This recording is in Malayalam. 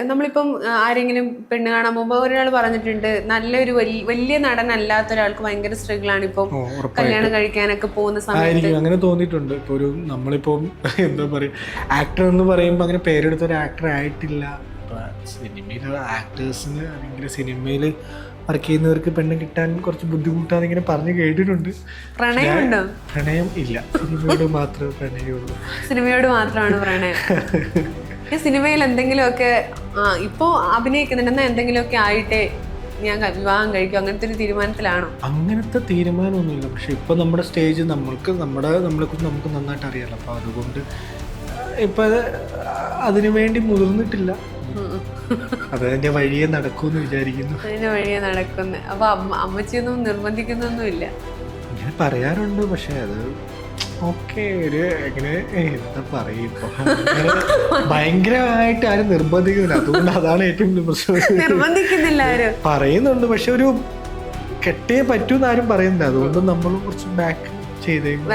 നമ്മളിപ്പം ആരെങ്കിലും പെണ്ണ് കാണാൻ പോകുമ്പോൾ ഒരാൾ പറഞ്ഞിട്ടുണ്ട് നല്ലൊരു വലിയ നടനല്ലാത്ത ഒരാൾക്ക് ഭയങ്കര സ്ട്രഗിൾ ആണ് ഇപ്പം കല്യാണം കഴിക്കാനൊക്കെ പോകുന്ന സമയത്ത്. അങ്ങനെ തോന്നിയിട്ടുണ്ട്. ഇപ്പോൾ ഒരു നമ്മളിപ്പം എന്താ പറയുക, ആക്ടർ എന്ന് പറയുമ്പോൾ അങ്ങനെ പേരെടുത്ത ഒരു ആക്ടർ ആയിട്ടില്ല. സിനിമയിൽ ആക്ടേഴ്സിന് അല്ലെങ്കിൽ സിനിമയിൽ വർക്ക് ചെയ്യുന്നവർക്ക് പെണ്ണ് കിട്ടാൻ കുറച്ച് ബുദ്ധിമുട്ടാന്ന് ഇങ്ങനെ പറഞ്ഞു കേട്ടിട്ടുണ്ട്. പ്രണയമുണ്ടോ? പ്രണയം ഇല്ല, സിനിമയോട് മാത്രമേ പ്രണയമുള്ളൂ. സിനിമയോട് മാത്രമാണ് പ്രണയം. സിനിമയിൽ എന്തെങ്കിലുമൊക്കെ ഇപ്പോൾ അഭിനയിക്കുന്നുണ്ടെന്നാൽ എന്തെങ്കിലുമൊക്കെ ആയിട്ടേ ഞാൻ വിവാഹം കഴിക്കും, അങ്ങനത്തെ ഒരു തീരുമാനത്തിലാണോ? അങ്ങനത്തെ തീരുമാനമൊന്നുമില്ല. പക്ഷെ ഇപ്പൊ നമ്മുടെ സ്റ്റേജ് നമ്മളെക്കുറിച്ച് നമുക്ക് നന്നായിട്ട് അറിയാലോ. അപ്പൊ അതുകൊണ്ട് ഇപ്പൊ അതിനു വേണ്ടി മുതിർന്നിട്ടില്ല. അത് അതിന്റെ വഴിയെ നടക്കൂന്ന് വിചാരിക്കുന്നു. അതിന്റെ വഴിയെ നടക്കുന്നു. അപ്പൊ അമ്മച്ചിയൊന്നും നിർബന്ധിക്കുന്നൊന്നുമില്ല. ഇങ്ങനെ പറയാറുണ്ട്, പക്ഷെ അത് ഓക്കെ ഒരു എങ്ങനെ എന്താ പറയും, ഇപ്പൊ ഭയങ്കരമായിട്ട് ആരും നിർബന്ധിക്കുന്നില്ല. അതുകൊണ്ട് അതാണ് ഏറ്റവും വലിയ പ്രശ്നം. നിർബന്ധിക്കുന്നില്ല ആരും, പറയുന്നുണ്ട്, പക്ഷെ ഒരു കെട്ടേ പറ്റൂന്ന് ആരും പറയുന്നില്ല. അതുകൊണ്ട് നമ്മൾ കുറച്ച് ബാക്ക് ചെയ്തേക്കും.